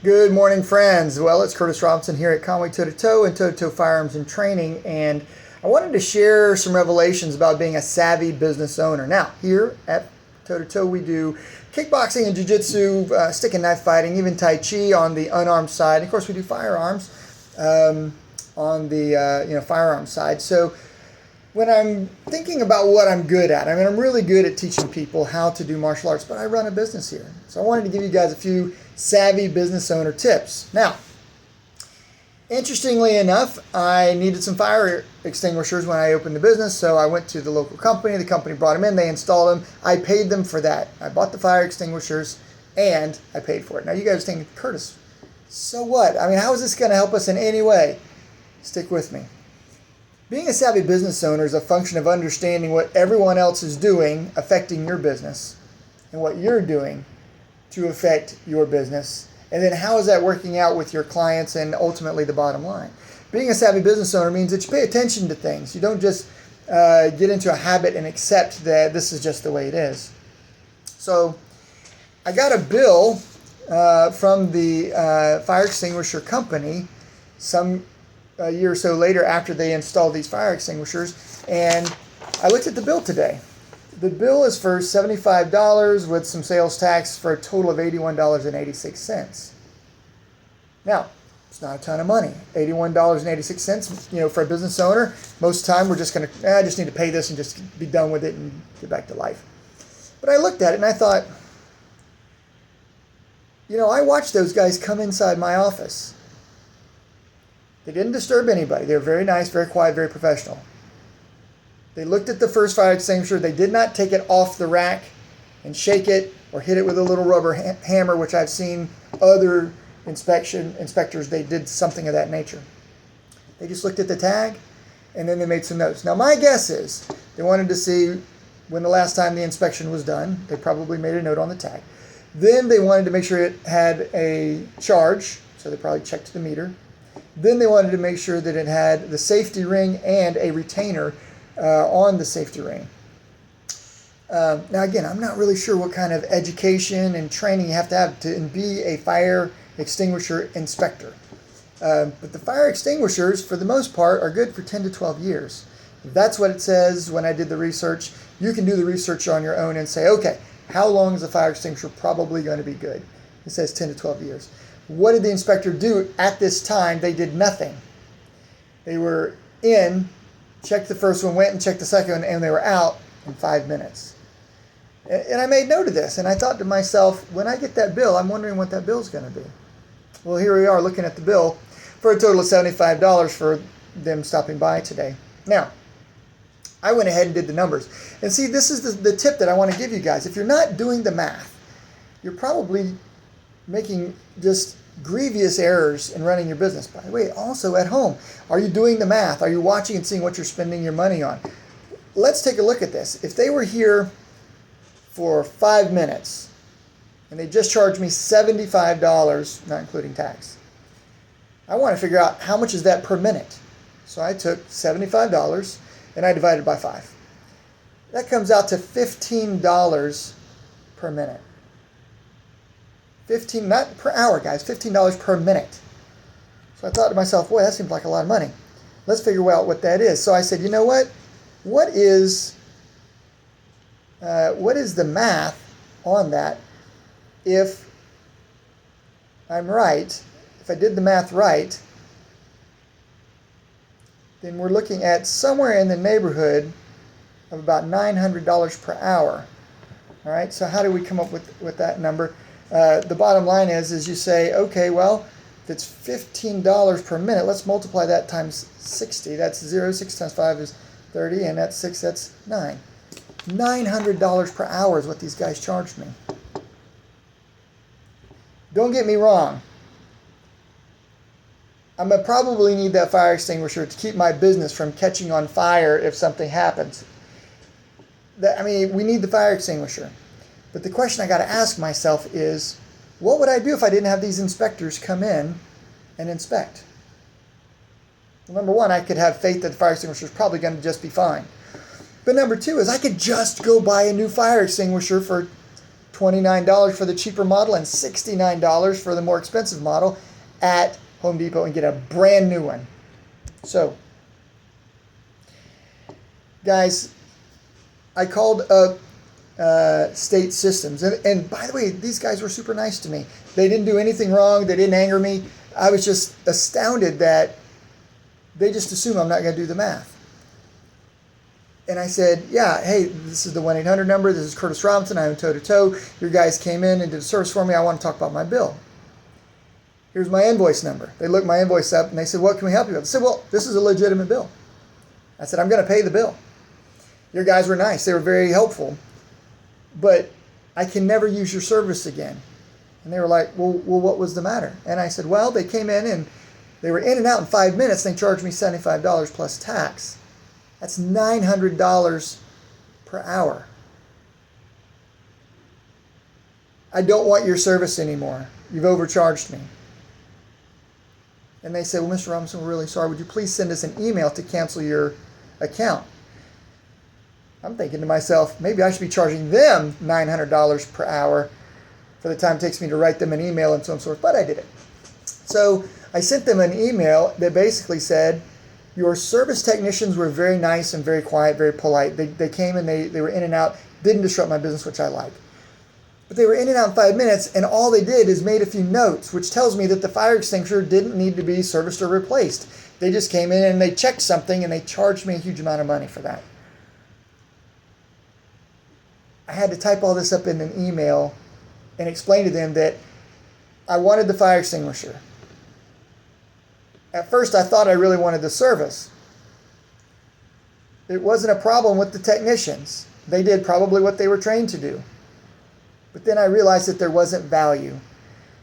Good morning, friends. Well, it's Curtis Robinson here at Conway Toe to Toe and Toe to Toe Firearms and Training, and I wanted to share some revelations about being a savvy business owner. Now, here at Toe to Toe, we do kickboxing and jiu-jitsu, stick and knife fighting, even tai chi on the unarmed side. And of course, we do firearms on the firearms side. So when I'm thinking about what I'm good at, I'm really good at teaching people how to do martial arts, but I run a business here. So I wanted to give you guys a few savvy business owner tips. Now, interestingly enough, I needed some fire extinguishers when I opened the business, so I went to the local company. The company brought them in, they installed them. I paid them for that. I bought the fire extinguishers and I paid for it. Now you guys are thinking, Curtis, so what? How is this going to help us in any way? Stick with me. Being a savvy business owner is a function of understanding what everyone else is doing affecting your business and what you're doing to affect your business. And then how is that working out with your clients and ultimately the bottom line? Being a savvy business owner means that you pay attention to things. You don't just get into a habit and accept that this is just the way it is. So I got a bill from the fire extinguisher company a year or so later after they installed these fire extinguishers, and I looked at the bill today. The bill is for $75 with some sales tax for a total of $81.86. Now, it's not a ton of money. $81.86, for a business owner, most of the time we're just going to, I just need to pay this and just be done with it and get back to life. But I looked at it and I thought, I watched those guys come inside my office. They didn't disturb anybody. They were very nice, very quiet, very professional. They looked at the first fire extinguisher. They did not take it off the rack and shake it or hit it with a little rubber hammer, which I've seen other inspectors, they did something of that nature. They just looked at the tag and then they made some notes. Now my guess is they wanted to see when the last time the inspection was done. They probably made a note on the tag. Then they wanted to make sure it had a charge, so they probably checked the meter. Then they wanted to make sure that it had the safety ring and a retainer on the safety ring. Now again, I'm not really sure what kind of education and training you have to be a fire extinguisher inspector. But the fire extinguishers, for the most part, are good for 10 to 12 years. That's what it says when I did the research. You can do the research on your own and say, okay, how long is a fire extinguisher probably going to be good? It says 10 to 12 years. What did the inspector do at this time? They did nothing. They were in, checked the first one, went and checked the second one, and they were out in 5 minutes. And I made note of this, and I thought to myself, when I get that bill, I'm wondering what that bill's going to be. Well, here we are looking at the bill for a total of $75 for them stopping by today. Now, I went ahead and did the numbers. And see, this is the tip that I want to give you guys. If you're not doing the math, you're probably making just grievous errors in running your business. By the way, also at home, are you doing the math? Are you watching and seeing what you're spending your money on? Let's take a look at this. If they were here for 5 minutes and they just charged me $75, not including tax, I want to figure out how much is that per minute. So I took $75 and I divided by 5. That comes out to $15 per minute. 15, not per hour, guys, $15 per minute. So I thought to myself, boy, that seems like a lot of money. Let's figure out what that is. So I said, you know what? What is the math on that if I'm right? If I did the math right, then we're looking at somewhere in the neighborhood of about $900 per hour. All right, so how do we come up with that number? The bottom line is you say, okay, well, if it's $15 per minute, let's multiply that times 60. That's 0. 6 times 5 is 30, and that's 6, that's 9. $900 per hour is what these guys charged me. Don't get me wrong. I'm going to probably need that fire extinguisher to keep my business from catching on fire if something happens. We need the fire extinguisher. But the question I got to ask myself is, what would I do if I didn't have these inspectors come in and inspect? Well, number one, I could have faith that the fire extinguisher is probably going to just be fine. But number two is I could just go buy a new fire extinguisher for $29 for the cheaper model and $69 for the more expensive model at Home Depot and get a brand new one. So, guys, I called up State Systems. And by the way, these guys were super nice to me. They didn't do anything wrong. They didn't anger me. I was just astounded that they just assume I'm not going to do the math. And I said, yeah, hey, this is the 1-800 number. This is Curtis Robinson. I own Toe to Toe. Your guys came in and did a service for me. I want to talk about my bill. Here's my invoice number. They looked my invoice up and they said, what can we help you with? I said, well, this is a legitimate bill. I said, I'm going to pay the bill. Your guys were nice. They were very helpful. But I can never use your service again. And they were like, well, what was the matter? And I said, well, they came in and they were in and out in 5 minutes. They charged me $75 plus tax. That's $900 per hour. I don't want your service anymore. You've overcharged me. And they said, well, Mr. Robinson, we're really sorry. Would you please send us an email to cancel your account? I'm thinking to myself, maybe I should be charging them $900 per hour for the time it takes me to write them an email and so on and so forth, but I did it. So I sent them an email that basically said, your service technicians were very nice and very quiet, very polite. They came and they were in and out, didn't disrupt my business, which I like. But they were in and out in 5 minutes, and all they did is made a few notes, which tells me that the fire extinguisher didn't need to be serviced or replaced. They just came in and they checked something, and they charged me a huge amount of money for that. I had to type all this up in an email and explain to them that I wanted the fire extinguisher. At first, I thought I really wanted the service. It wasn't a problem with the technicians. They did probably what they were trained to do. But then I realized that there wasn't value.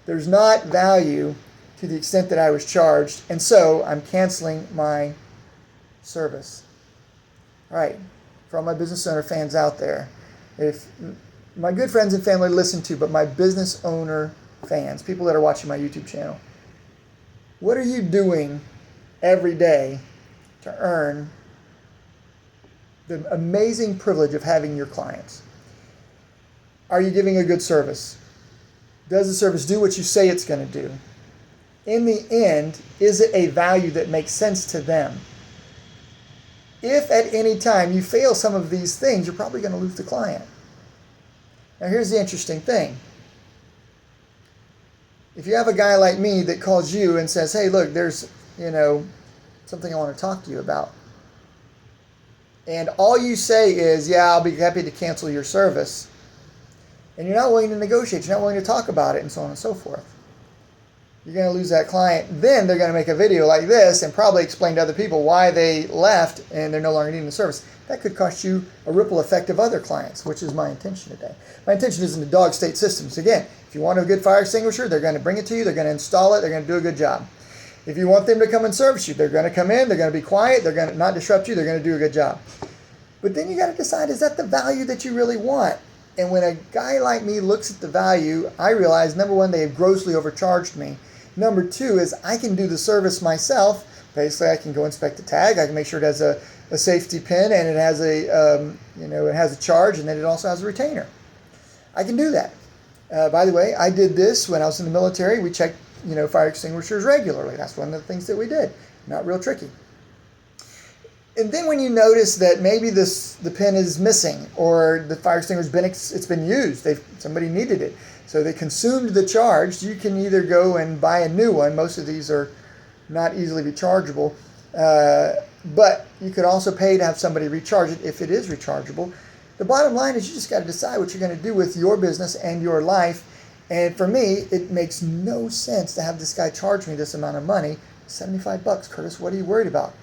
There's not value to the extent that I was charged, and so I'm canceling my service. All right, for all my business owner fans out there, if my good friends and family listen to, but my business owner fans, people that are watching my YouTube channel, what are you doing every day to earn the amazing privilege of having your clients? Are you giving a good service? Does the service do what you say it's going to do? In the end, is it a value that makes sense to them? If at any time you fail some of these things, you're probably going to lose the client. Now here's the interesting thing. If you have a guy like me that calls you and says, hey, look, there's, something I want to talk to you about. And all you say is, yeah, I'll be happy to cancel your service. And you're not willing to negotiate. You're not willing to talk about it and so on and so forth. You're going to lose that client. Then they're going to make a video like this and probably explain to other people why they left and they're no longer needing the service. That could cost you a ripple effect of other clients, which is my intention today. My intention isn't to dog State Systems. Again, if you want a good fire extinguisher, they're going to bring it to you. They're going to install it. They're going to do a good job. If you want them to come and service you, they're going to come in. They're going to be quiet. They're going to not disrupt you. They're going to do a good job. But then you got to decide, is that the value that you really want? And when a guy like me looks at the value, I realize, number one, they have grossly overcharged me. Number two is I can do the service myself. Basically, I can go inspect the tag. I can make sure it has a safety pin and it has it has a charge, and then it also has a retainer. I can do that. By the way, I did this when I was in the military. We checked, fire extinguishers regularly. That's one of the things that we did. Not real tricky. And then when you notice that maybe the pin is missing, or the fire extinguisher's been used, somebody needed it, so they consumed the charge, you can either go and buy a new one. Most of these are not easily rechargeable, but you could also pay to have somebody recharge it if it is rechargeable. The bottom line is you just got to decide what you're going to do with your business and your life. And for me, it makes no sense to have this guy charge me this amount of money, $75, Curtis. What are you worried about?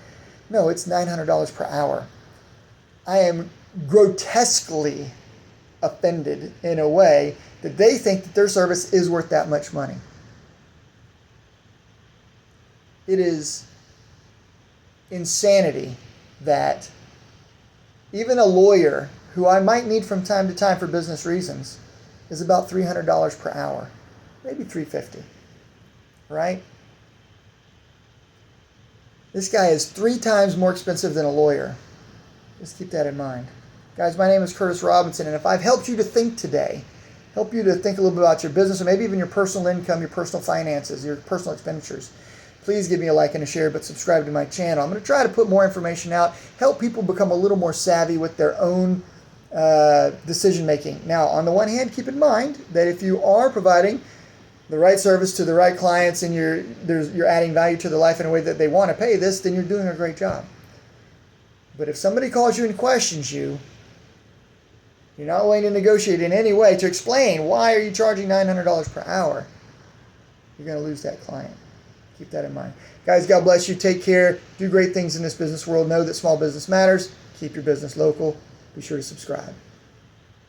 No, it's $900 per hour. I am grotesquely offended in a way that they think that their service is worth that much money. It is insanity that even a lawyer, who I might need from time to time for business reasons, is about $300 per hour, maybe $350, right? This guy is 3 times more expensive than a lawyer. Just keep that in mind. Guys, my name is Curtis Robinson, and if I've helped you to think today, help you to think a little bit about your business, or maybe even your personal income, your personal finances, your personal expenditures, please give me a like and a share, but subscribe to my channel. I'm going to try to put more information out, help people become a little more savvy with their own decision making. Now, on the one hand, keep in mind that if you are providing the right service to the right clients and you're adding value to their life in a way that they want to pay this, then you're doing a great job. But if somebody calls you and questions you, you're not willing to negotiate in any way to explain why are you charging $900 per hour, you're going to lose that client. Keep that in mind. Guys, God bless you. Take care. Do great things in this business world. Know that small business matters. Keep your business local. Be sure to subscribe.